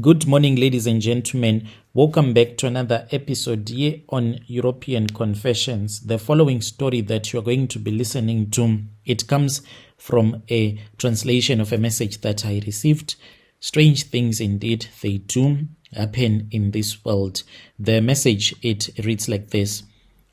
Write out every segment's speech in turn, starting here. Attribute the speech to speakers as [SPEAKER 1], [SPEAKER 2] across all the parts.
[SPEAKER 1] Good morning, ladies and gentlemen. Welcome back to another episode here on European Confessions. The following story that you're going to be listening to, it comes from a translation of a message that I received. Strange things indeed, they do happen in this world. The message, it reads like this.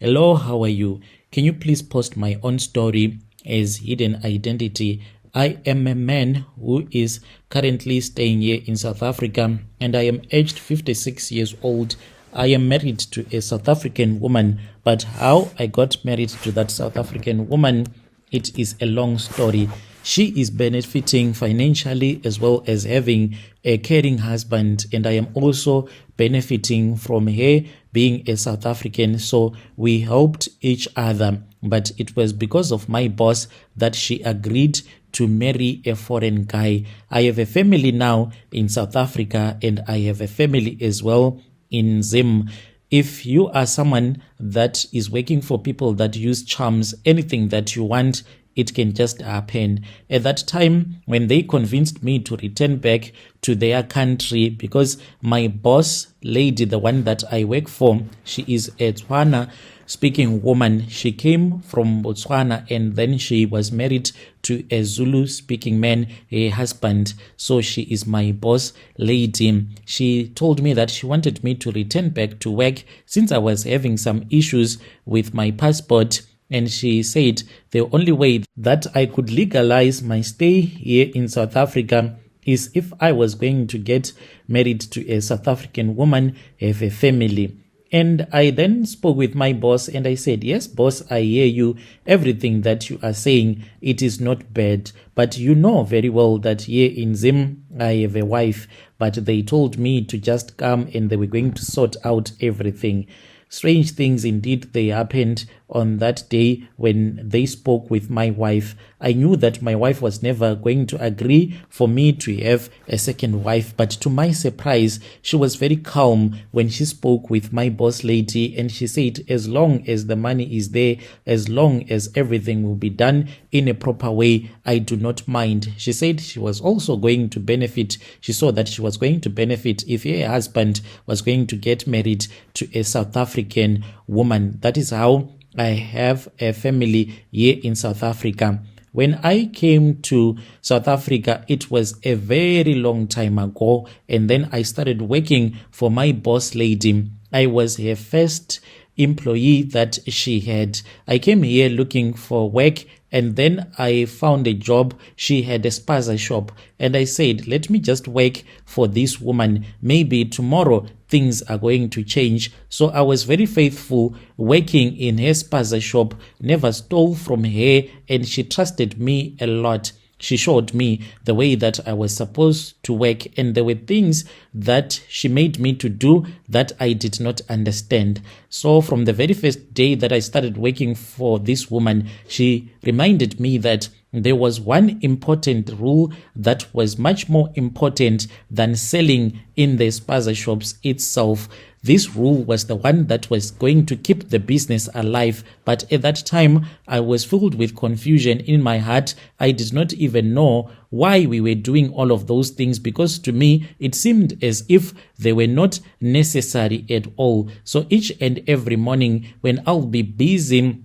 [SPEAKER 1] Hello, how are you? Can you please post my own story as hidden identity? I am a man who is currently staying here in South Africa and I am aged 56 years old. I am married to a South African woman, but how I got married to that South African woman, it is a long story. She is benefiting financially as well as having a caring husband, and I am also benefiting from her being a South African. So we helped each other, but it was because of my boss that she agreed to marry a foreign guy. I have a family now in South Africa and I have a family as well in Zim. If you are someone that is working for people that use charms, anything that you want, it can just happen. At that time, when they convinced me to return back to their country, because my boss lady, the one that I work for, she is a Tswana speaking woman. She came from Botswana and then she was married to a Zulu speaking man, a husband. So she is my boss lady. She told me that she wanted me to return back to work since I was having some issues with my passport. And she said the only way that I could legalize my stay here in South Africa is if I was going to get married to a South African woman, have a family. And I then spoke with my boss and I said, yes, boss, I hear you. Everything that you are saying, it is not bad. But you know very well that here in Zim, I have a wife. But they told me to just come and they were going to sort out everything. Strange things indeed, they happened on that day when they spoke with my wife. I knew that my wife was never going to agree for me to have a second wife, but to my surprise, she was very calm when she spoke with my boss lady, and she said, as long as the money is there, as long as everything will be done in a proper way, I do not mind. She said she was also going to benefit. She saw that she was going to benefit if her husband was going to get married to a South African woman. That is how I have a family here in South Africa. When I came to South Africa, it was a very long time ago, and then I started working for my boss lady. I was her first employee that she had. I came here looking for work, and then I found a job. She had a spaza shop, and I said, let me just work for this woman. Maybe tomorrow things are going to change. So I was very faithful working in her spaza shop, never stole from her, and she trusted me a lot. She showed me the way that I was supposed to work, and there were things that she made me to do that I did not understand. So from the very first day that I started working for this woman, she reminded me that there was one important rule that was much more important than selling in the spaza shops itself. This rule was the one that was going to keep the business alive. But at that time, I was filled with confusion in my heart. I did not even know why we were doing all of those things, because to me, it seemed as if they were not necessary at all. So each and every morning when I'll be busy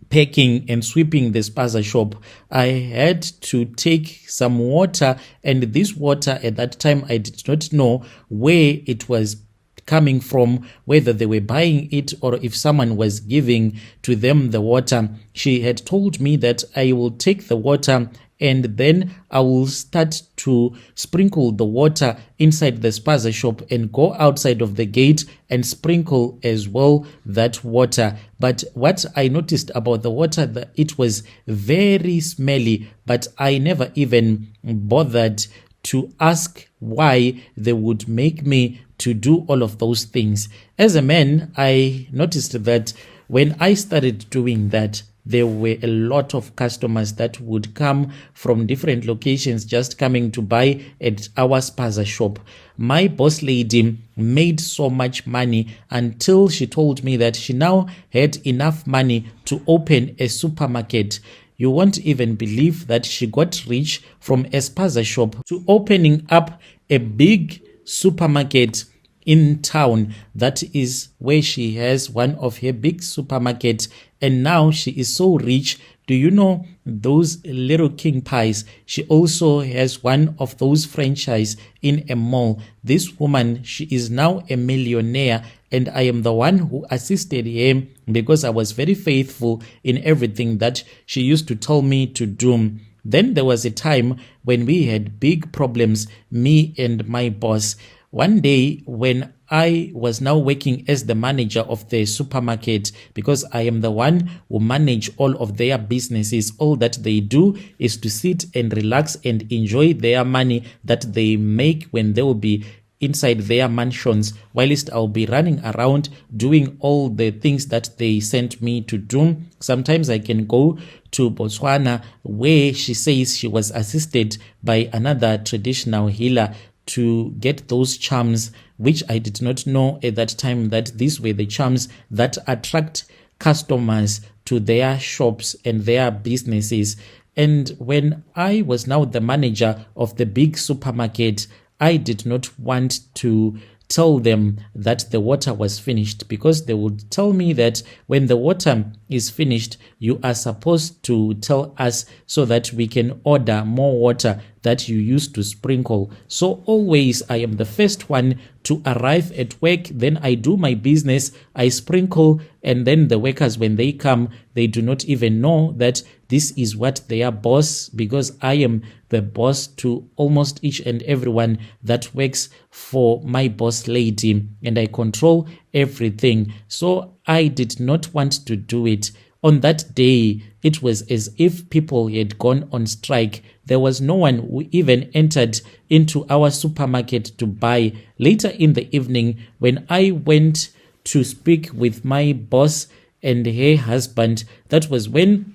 [SPEAKER 1] packing and sweeping the spaza shop, I had to take some water, and this water at that time, I did not know where it was coming from, whether they were buying it or if someone was giving to them the water. She had told me that I will take the water and then I will start to sprinkle the water inside the spaza shop and go outside of the gate and sprinkle as well that water. But what I noticed about the water, that it was very smelly, but I never even bothered to ask why they would make me to do all of those things. As a man, I noticed that when I started doing that, there were a lot of customers that would come from different locations just coming to buy at our spaza shop. My boss lady made so much money until she told me that she now had enough money to open a supermarket. You won't even believe that she got rich from a spaza shop to opening up a big supermarket in town. That is where she has one of her big supermarkets, and now she is so rich. Do you know those little king pies? She also has one of those franchise in a mall. This woman, she is now a millionaire, and I am the one who assisted her because I was very faithful in everything that she used to tell me to do. Then there was a time when we had big problems, me and my boss. One day when I was now working as the manager of the supermarket, because I am the one who manage all of their businesses. All that they do is to sit and relax and enjoy their money that they make when they will be inside their mansions, whilst I'll be running around doing all the things that they sent me to do. Sometimes I can go to Botswana, where she says she was assisted by another traditional healer to get those charms, which I did not know at that time that these were the charms that attract customers to their shops and their businesses. And when I was now the manager of the big supermarket, I did not want to tell them that the water was finished, because they would tell me that when the water is finished, you are supposed to tell us so that we can order more water that you used to sprinkle. So always I am the first one to arrive at work, then I do my business, I sprinkle, and then the workers, when they come, they do not even know that this is what their boss, because I am the boss to almost each and everyone that works for my boss lady, and I control everything. So I did not want to do it. On that day, it was as if people had gone on strike. There was no one who even entered into our supermarket to buy. Later in the evening, when I went to speak with my boss and her husband, that was when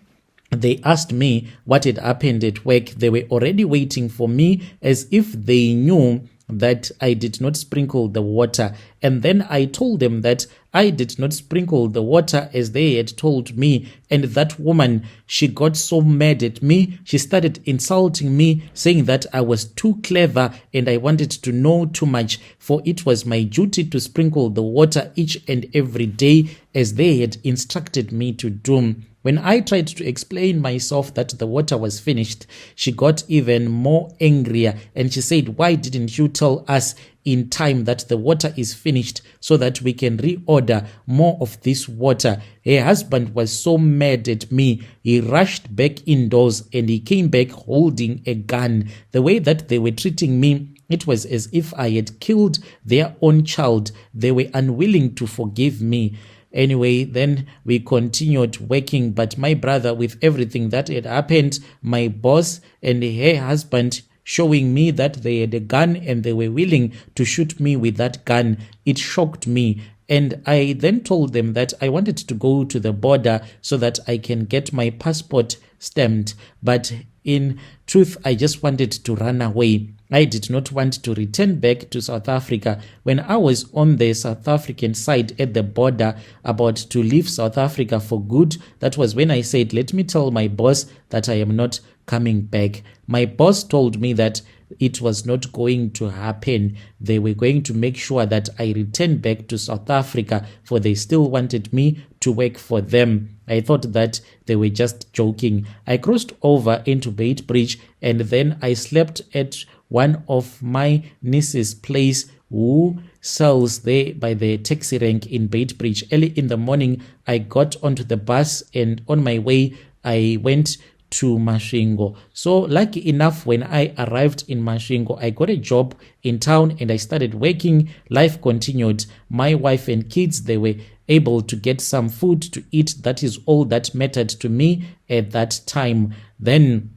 [SPEAKER 1] they asked me what had happened at work. They were already waiting for me, as if they knew that I did not sprinkle the water. And then I told them that I did not sprinkle the water as they had told me. And that woman, she got so mad at me. She started insulting me, saying that I was too clever and I wanted to know too much, for it was my duty to sprinkle the water each and every day as they had instructed me to do. When I tried to explain myself that the water was finished, she got even more angrier, and she said, "Why didn't you tell us in time that the water is finished so that we can reorder more of this water?" Her husband was so mad at me. He rushed back indoors and he came back holding a gun. The way that they were treating me, it was as if I had killed their own child. They were unwilling to forgive me. Anyway, then we continued working, but my brother, with everything that had happened, my boss and her husband showing me that they had a gun and they were willing to shoot me with that gun, it shocked me. And I then told them that I wanted to go to the border so that I can get my passport stamped. But in truth, I just wanted to run away. I did not want to return back to South Africa. When I was on the South African side at the border, about to leave South Africa for good, that was when I said, let me tell my boss that I am not coming back. My boss told me that it was not going to happen. They were going to make sure that I return back to South Africa, for they still wanted me to work for them. I thought that they were just joking. I crossed over into Beitbridge, and then I slept at one of my niece's place, who sells there by the taxi rank in Beitbridge. Early in the morning, I got onto the bus, and on my way, I went to Masvingo. So lucky enough, when I arrived in Masvingo, I got a job in town and I started working. Life continued. My wife and kids, they were able to get some food to eat. That is all that mattered to me at that time. Then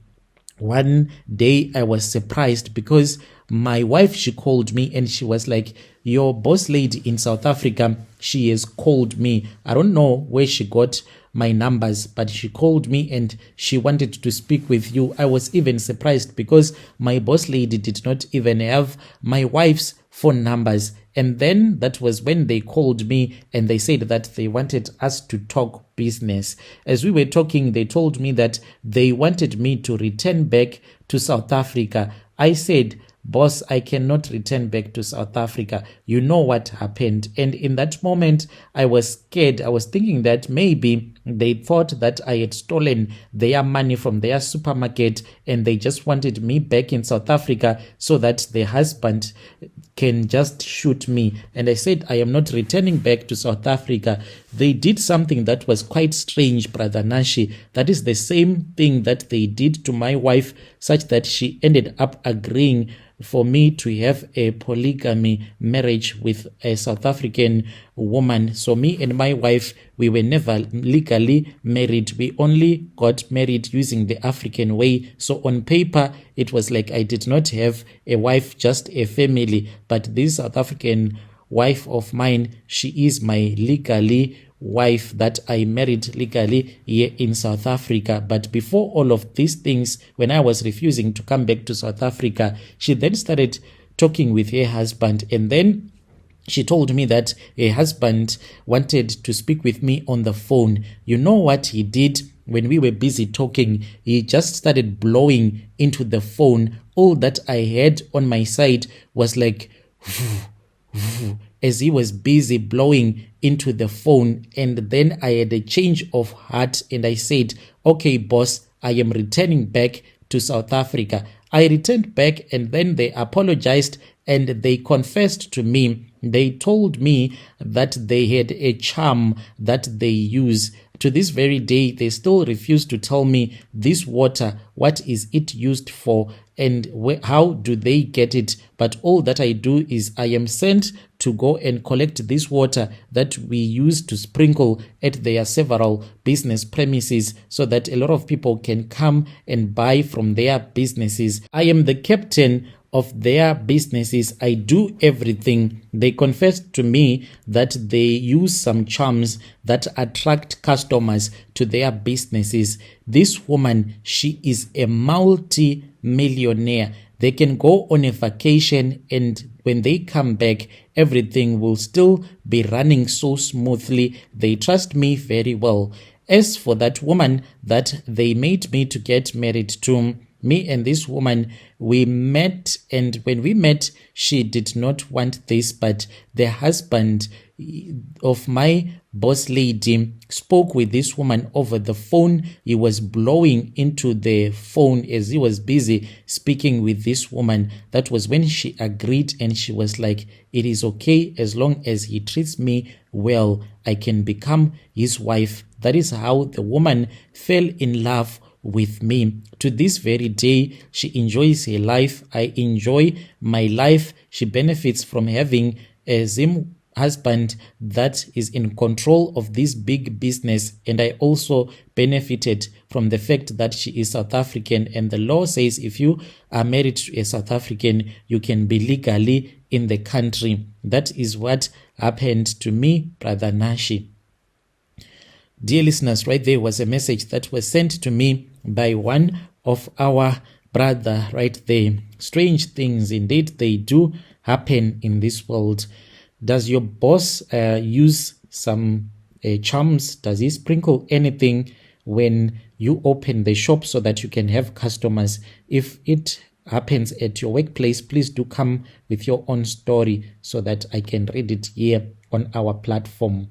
[SPEAKER 1] one day I was surprised because my wife, she called me and she was like, "Your boss lady in South Africa, she has called me. I don't know where she got my numbers, but she called me and she wanted to speak with you." I was even surprised because my boss lady did not even have my wife's phone numbers. And then that was when they called me and they said that they wanted us to talk business. As we were talking, they told me that they wanted me to return back to South Africa. I said, boss, I cannot return back to South Africa. You know what happened. And in that moment, I was scared. I was thinking that maybe they thought that I had stolen their money from their supermarket and they just wanted me back in South Africa so that the husband can just shoot me. And I said, I am not returning back to South Africa. They did something that was quite strange, Brother Nashi. That is the same thing that they did to my wife, such that she ended up agreeing for me to have a polygamy marriage with a South African woman. So me and my wife, we were never legally married. We only got married using the African way. So on paper, it was like I did not have a wife, just a family. But this South African wife of mine, she is my legally wife that I married legally here in South Africa. But before all of these things, when I was refusing to come back to South Africa, she then started talking with her husband, and then she told me that her husband wanted to speak with me on the phone. You know what he did? When we were busy talking, he just started blowing into the phone. All that I had on my side was like as he was busy blowing into the phone. And then I had a change of heart and I said, okay, boss, I am returning back to South Africa. I returned back and then they apologized and they confessed to me. They told me that they had a charm that they use. To this very day, they still refuse to tell me this water, what is it used for and how do they get it. But all that I do is I am sent to go and collect this water that we use to sprinkle at their several business premises so that a lot of people can come and buy from their businesses. I am the captain of their businesses. I do everything. They confessed to me that they use some charms that attract customers to their businesses. This woman, she is a multi-millionaire. They can go on a vacation and when they come back, everything will still be running so smoothly. They trust me very well. As for that woman that they made me to get married to, me and this woman, we met, and when we met, she did not want this, but the husband of my boss lady spoke with this woman over the phone. He was blowing into the phone as he was busy speaking with this woman. That was when she agreed, and she was like, it is okay as long as he treats me well, I can become his wife. That is how the woman fell in love with me. To this very day, she enjoys her life. I enjoy my life. She benefits from having a Zim husband that is in control of this big business, and I also benefited from the fact that she is South African, and the law says if you are married to a South African, you can be legally in the country. That is what happened to me, Brother Nashi. Dear listeners, right there was a message that was sent to me by one of our brother right there. Strange things indeed, they do happen in this world. Does your boss use some charms? Does he sprinkle anything when you open the shop so that you can have customers? If it happens at your workplace, please do come with your own story so that I can read it here on our platform.